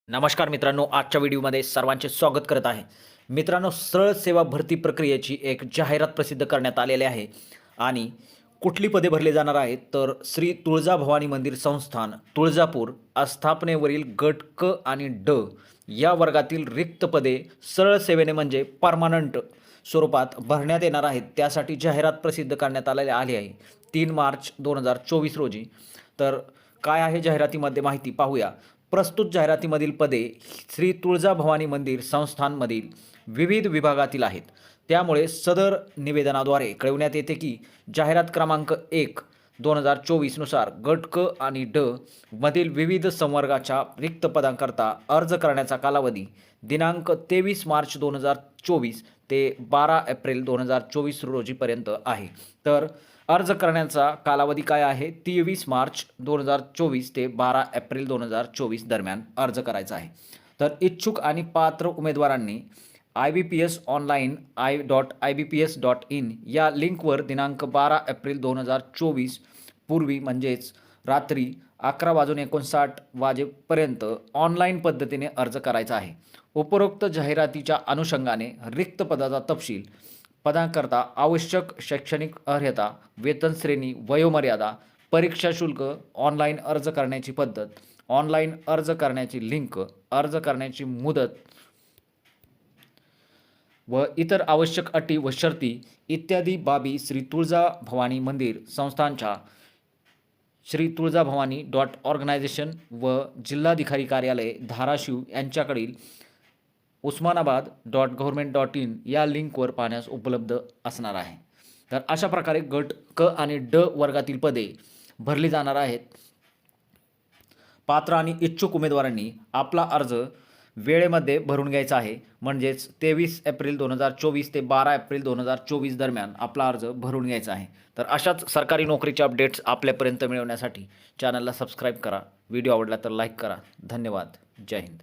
नमस्कार मित्रांनो, आजच्या व्हिडिओमध्ये सर्वांचे स्वागत करत आहे. मित्रांनो, सरळ सेवा भरती प्रक्रियेची एक जाहिरात प्रसिद्ध करण्यात आलेली आहे आणि कुठली पदे भरली जाणार आहेत तर श्री तुळजाभवानी मंदिर संस्थान तुळजापूर आस्थापनेवरील गट क आणि ड या वर्गातील रिक्त पदे सरळ सेवेने म्हणजे परमनंट स्वरूपात भरण्यात येणार आहेत. त्यासाठी जाहिरात प्रसिद्ध करण्यात आलेली आहे 3 मार्च 2024 रोजी. तर काय आहे जाहिरातीमध्ये माहिती पाहूया. प्रस्तुत जाहिरातीमधील पदे श्री तुळजाभवानी मंदिर संस्थानमधील विविध विभागातील आहेत. त्यामुळे सदर निवेदनाद्वारे कळविण्यात येते की जाहिरात क्रमांक 1/2024 नुसार गट क आणि ड मधील विविध संवर्गाच्या रिक्त पदांकरता अर्ज करण्याचा कालावधी दिनांक 23 मार्च 2024 ते 12 एप्रिल 2024 रोजीपर्यंत आहे. तर अर्ज करण्याचा कालावधी काय आहे? 23 मार्च 2024 ते 12 एप्रिल 2024 दरम्यान अर्ज करायचा आहे. तर इच्छुक आणि पात्र उमेदवारांनी IBPS ऑनलाईन i.ibps.in या लिंकवर दिनांक 12 एप्रिल 2024 पूर्वी म्हणजेच रात्री 11:59 वाजेपर्यंत ऑनलाईन पद्धतीने अर्ज करायचा आहे. उपरोक्त जाहिरातीच्या अनुषंगाने रिक्त पदाचा तपशील, पदांकरता आवश्यक शैक्षणिक अर्हता, वेतन श्रेणी, वयोमर्यादा, परीक्षा शुल्क, ऑनलाईन अर्ज करण्याची पद्धत, ऑनलाईन अर्ज करण्याची लिंक, अर्ज करण्याची मुदत व इतर आवश्यक अटी व शर्ती इत्यादी बाबी श्री तुळजाभवानी मंदिर संस्थानच्या श्री तुळजाभवानी .ऑर्गनायझेशन व जिल्हाधिकारी कार्यालय धाराशिव यांच्याकडील उस्मानाबाद.गव्हर्नमेंट.in या लिंकवर पाहण्यास उपलब्ध असणार आहे. तर अशा प्रकारे गट क आणि ड वर्गातील पदे भरली जाणार आहेत. पात्र आणि इच्छुक उमेदवारांनी आपला अर्ज वेळेमध्ये भरून घ्यायचा आहे. म्हणजेच 23 एप्रिल 2024 ते 12 एप्रिल 2024 दरम्यान आपला अर्ज भरून घ्यायचा आहे. तर अशाच सरकारी नोकरीचे अपडेट्स आपल्यापर्यंत मिळवण्यासाठी चॅनलला सबस्क्राईब करा. व्हिडिओ आवडला तर लाईक करा. धन्यवाद. जय हिंद.